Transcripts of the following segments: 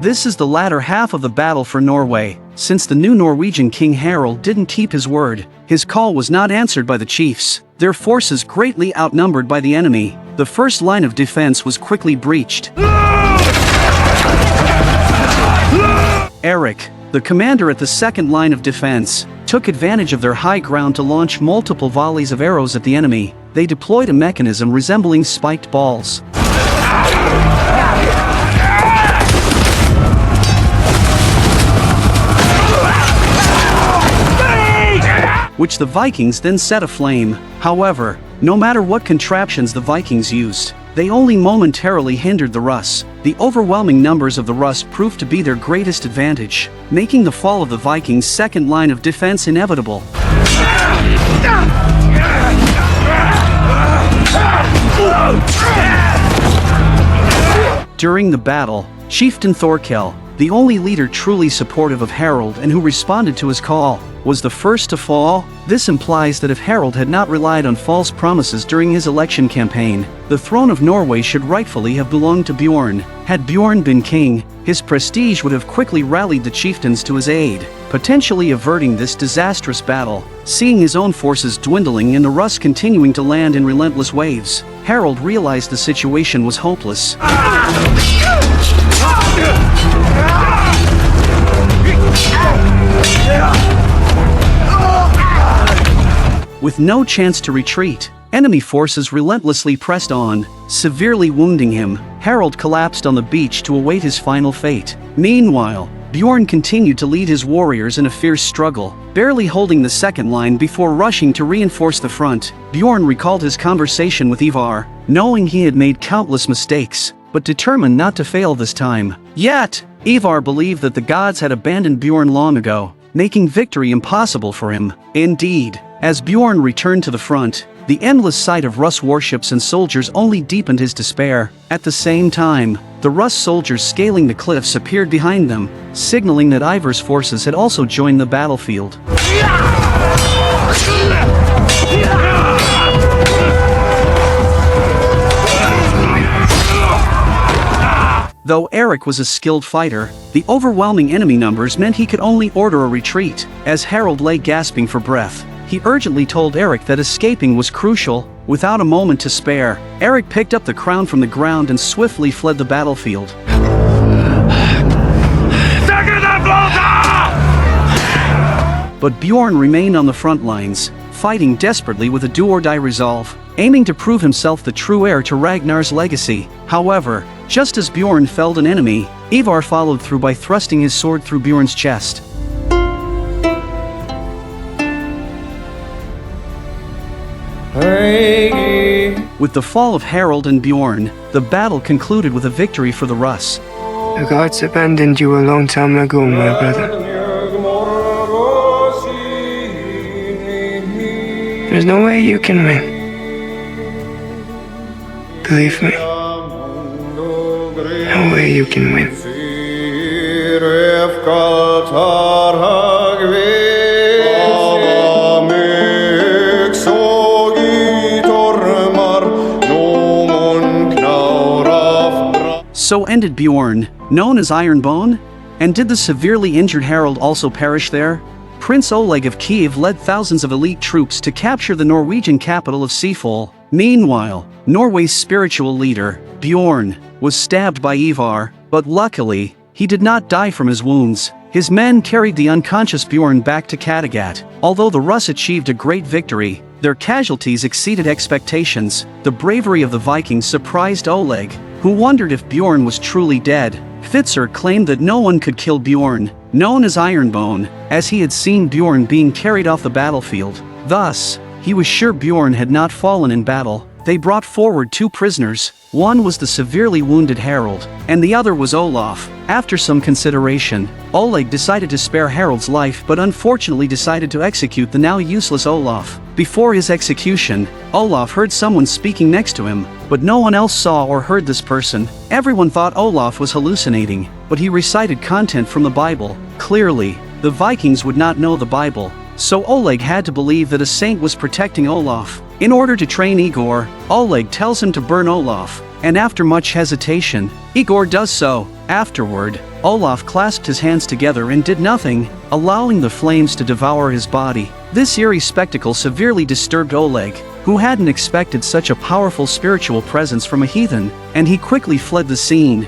This is the latter half of the battle for Norway. Since the new Norwegian king Harald didn't keep his word, his call was not answered by the chiefs. Their forces greatly outnumbered by the enemy. The first line of defense was quickly breached. Eric, the commander at the second line of defense, took advantage of their high ground to launch multiple volleys of arrows at the enemy. They deployed a mechanism resembling spiked balls, which the Vikings then set aflame. However, no matter what contraptions the Vikings used, they only momentarily hindered the Russ. The overwhelming numbers of the Russ proved to be their greatest advantage, making the fall of the Vikings' second line of defense inevitable. During the battle, Chieftain Thorkel, the only leader truly supportive of Harald and who responded to his call, was the first to fall. This implies that if Harald had not relied on false promises during his election campaign, the throne of Norway should rightfully have belonged to Bjorn. Had Bjorn been king, his prestige would have quickly rallied the chieftains to his aid, potentially averting this disastrous battle. Seeing his own forces dwindling and the Russ continuing to land in relentless waves, Harald realized the situation was hopeless. With no chance to retreat, enemy forces relentlessly pressed on, severely wounding him. Harald collapsed on the beach to await his final fate. Meanwhile, Bjorn continued to lead his warriors in a fierce struggle, barely holding the second line before rushing to reinforce the front. Bjorn recalled his conversation with Ivar, knowing he had made countless mistakes, but determined not to fail this time. Yet, Ivar believed that the gods had abandoned Bjorn long ago, making victory impossible for him. Indeed, as Bjorn returned to the front, the endless sight of Russ warships and soldiers only deepened his despair. At the same time, the Russ soldiers scaling the cliffs appeared behind them, signaling that Ivar's forces had also joined the battlefield. Though Eric was a skilled fighter, the overwhelming enemy numbers meant he could only order a retreat. As Harald lay gasping for breath, he urgently told Eric that escaping was crucial. Without a moment to spare, Eric picked up the crown from the ground and swiftly fled the battlefield. But Bjorn remained on the front lines, fighting desperately with a do-or-die resolve, aiming to prove himself the true heir to Ragnar's legacy. However, just as Bjorn felled an enemy, Ivar followed through by thrusting his sword through Bjorn's chest. With the fall of Harald and Bjorn, the battle concluded with a victory for the Russ. The gods abandoned you a long time ago, my brother. There's no way you can win. Believe me. No way you can win. So ended Bjorn, known as Ironbone? And did the severely injured Harald also perish there? Prince Oleg of Kiev led thousands of elite troops to capture the Norwegian capital of Seafoll. Meanwhile, Norway's spiritual leader, Bjorn, was stabbed by Ivar, but luckily, he did not die from his wounds. His men carried the unconscious Bjorn back to Kattegat. Although the Russ achieved a great victory, their casualties exceeded expectations. The bravery of the Vikings surprised Oleg, who wondered if Bjorn was truly dead. Fitzer claimed that no one could kill Bjorn, known as Ironbone, as he had seen Bjorn being carried off the battlefield. Thus, he was sure Bjorn had not fallen in battle. They brought forward two prisoners. One was the severely wounded Harald, and the other was Olaf. After some consideration, Oleg decided to spare Harald's life but unfortunately decided to execute the now useless Olaf. Before his execution, Olaf heard someone speaking next to him, but no one else saw or heard this person. Everyone thought Olaf was hallucinating, but he recited content from the Bible. Clearly, the Vikings would not know the Bible, so Oleg had to believe that a saint was protecting Olaf. In order to train Igor, Oleg tells him to burn Olaf, and after much hesitation, Igor does so. Afterward, Olaf clasped his hands together and did nothing, allowing the flames to devour his body. This eerie spectacle severely disturbed Oleg, who hadn't expected such a powerful spiritual presence from a heathen, and he quickly fled the scene.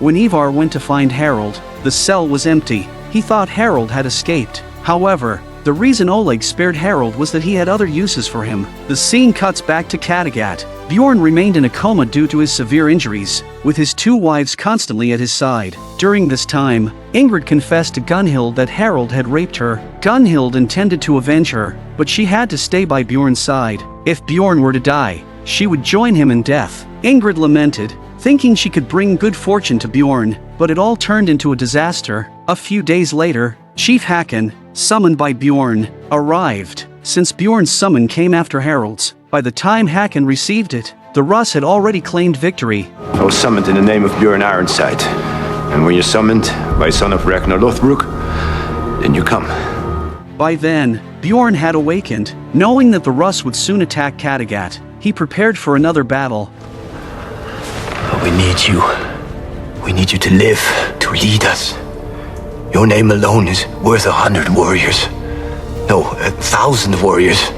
When Ivar went to find Harald, the cell was empty. He thought Harald had escaped. However, the reason Oleg spared Harald was that he had other uses for him. The scene cuts back to Kattegat. Bjorn remained in a coma due to his severe injuries, with his 2 wives constantly at his side. During this time, Ingrid confessed to Gunhild that Harald had raped her. Gunhild intended to avenge her, but she had to stay by Bjorn's side. If Bjorn were to die, she would join him in death. Ingrid lamented, thinking she could bring good fortune to Bjorn, but it all turned into a disaster. A few days later, Chief Hakon, summoned by Bjorn, arrived. Since Bjorn's summon came after Harald's, by the time Hakon received it, the Russ had already claimed victory. I was summoned in the name of Bjorn Ironside. And when you're summoned by son of Ragnar Lothbrok, then you come. By then, Bjorn had awakened. Knowing that the Russ would soon attack Kattegat, he prepared for another battle. We need you. We need you to live, to lead us. Your name alone is worth 100 warriors. No, 1,000 warriors.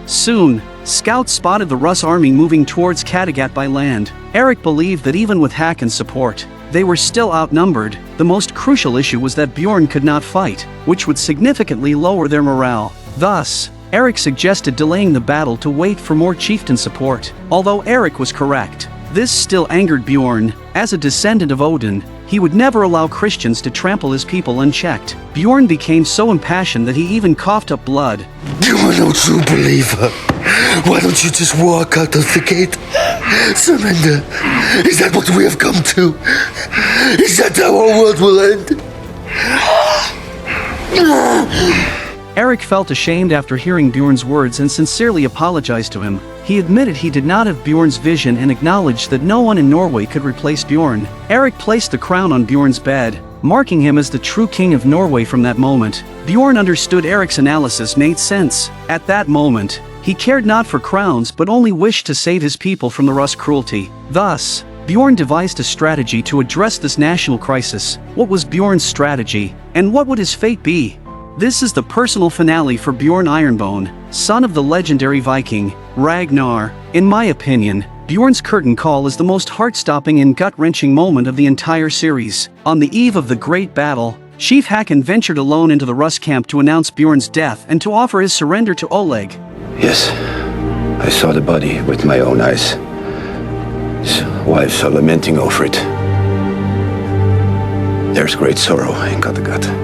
Soon, scouts spotted the Russ army moving towards Kattegat by land. Eric believed that even with Hakon's support, they were still outnumbered. The most crucial issue was that Bjorn could not fight, which would significantly lower their morale. Thus, Eric suggested delaying the battle to wait for more chieftain support. Although Eric was correct, this still angered Bjorn. As a descendant of Odin, he would never allow Christians to trample his people unchecked. Bjorn became so impassioned that he even coughed up blood. You are no true believer. Why don't you just walk out of the gate? Surrender. Is that what we have come to? Is that how our world will end? Eric felt ashamed after hearing Bjorn's words and sincerely apologized to him. He admitted he did not have Bjorn's vision and acknowledged that no one in Norway could replace Bjorn. Eric placed the crown on Bjorn's bed, marking him as the true king of Norway from that moment. Bjorn understood Eric's analysis made sense. At that moment, he cared not for crowns but only wished to save his people from the Russ cruelty. Thus, Bjorn devised a strategy to address this national crisis. What was Bjorn's strategy, and what would his fate be? This is the personal finale for Bjorn Ironbone, son of the legendary Viking, Ragnar. In my opinion, Bjorn's curtain call is the most heart-stopping and gut-wrenching moment of the entire series. On the eve of the great battle, Chief Hakon ventured alone into the Russ camp to announce Bjorn's death and to offer his surrender to Oleg. Yes, I saw the body with my own eyes. His wives are lamenting over it. There's great sorrow in Kattegat.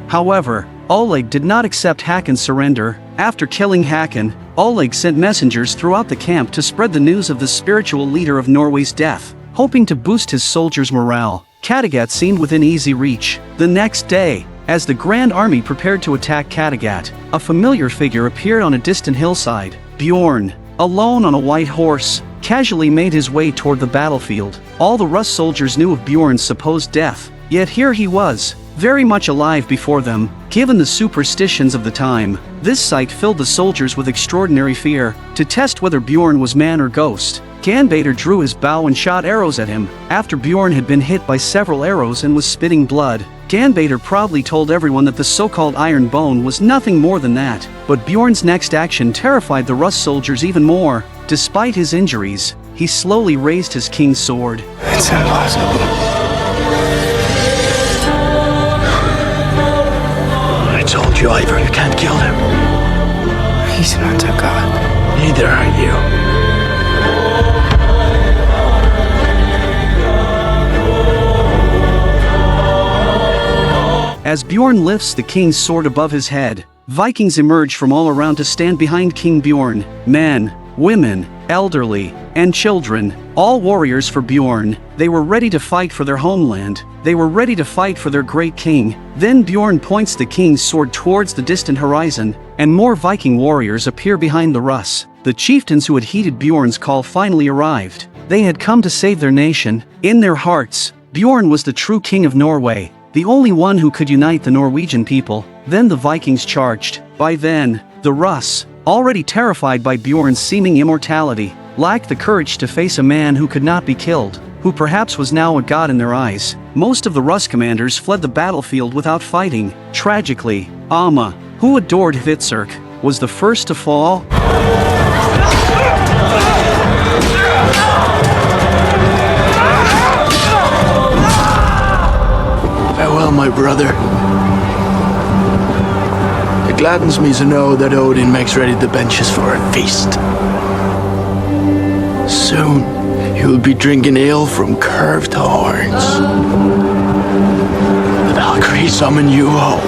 However, Oleg did not accept Hakon's surrender. After killing Hakon, Oleg sent messengers throughout the camp to spread the news of the spiritual leader of Norway's death, hoping to boost his soldiers' morale. Kattegat seemed within easy reach. The next day, as the Grand Army prepared to attack Kattegat, a familiar figure appeared on a distant hillside. Bjorn, alone on a white horse, casually made his way toward the battlefield. All the Russ soldiers knew of Bjorn's supposed death, yet here he was, very much alive before them. Given the superstitions of the time, this sight filled the soldiers with extraordinary fear. To test whether Bjorn was man or ghost, Ganbader drew his bow and shot arrows at him. After Bjorn had been hit by several arrows and was spitting blood, Ganbader proudly told everyone that the so-called Iron Bone was nothing more than that. But Bjorn's next action terrified the Russ soldiers even more. Despite his injuries, he slowly raised his king's sword. It's impossible. I told you, Ivar, you can't kill him. He's not a god. Neither are you. As Bjorn lifts the king's sword above his head, Vikings emerge from all around to stand behind King Bjorn. Men, women, elderly, and children, all warriors for Bjorn. They were ready to fight for their homeland. They were ready to fight for their great king. Then Bjorn points the king's sword towards the distant horizon, and more Viking warriors appear behind the Russ. The chieftains who had heeded Bjorn's call finally arrived. They had come to save their nation. In their hearts, Bjorn was the true king of Norway, the only one who could unite the Norwegian people. Then the Vikings charged. By then, the Russ, already terrified by Bjorn's seeming immortality, lacked the courage to face a man who could not be killed, who perhaps was now a god in their eyes. Most of the Rus commanders fled the battlefield without fighting. Tragically, Alma, who adored Hvitserk, was the first to fall. Farewell, my brother. It gladdens me to know that Odin makes ready the benches for a feast. Soon, he will be drinking ale from curved horns. The Valkyrie summon you home.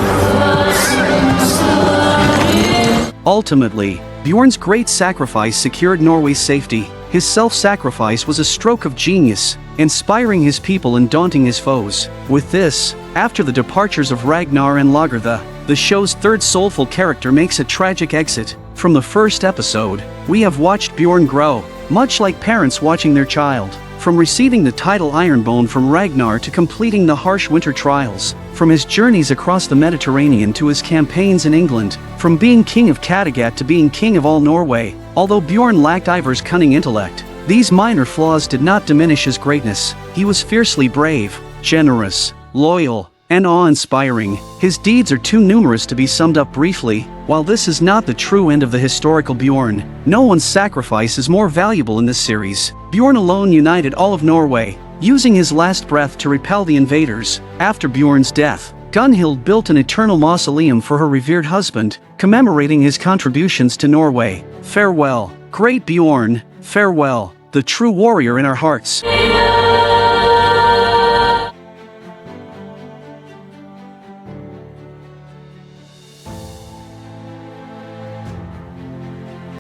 Ultimately, Bjorn's great sacrifice secured Norway's safety. His self-sacrifice was a stroke of genius, inspiring his people and daunting his foes. With this, after the departures of Ragnar and Lagertha, the show's third soulful character makes a tragic exit. From the first episode, we have watched Bjorn grow, much like parents watching their child. From receiving the title Ironbone from Ragnar to completing the harsh winter trials, from his journeys across the Mediterranean to his campaigns in England, from being king of Kattegat to being king of all Norway. Although Bjorn lacked Ivar's cunning intellect, these minor flaws did not diminish his greatness. He was fiercely brave, generous, loyal, and awe-inspiring. His deeds are too numerous to be summed up briefly. While this is not the true end of the historical Bjorn, no one's sacrifice is more valuable in this series. Bjorn alone united all of Norway, using his last breath to repel the invaders. After Bjorn's death, Gunhild built an eternal mausoleum for her revered husband, commemorating his contributions to Norway. Farewell, great Bjorn, farewell, the true warrior in our hearts.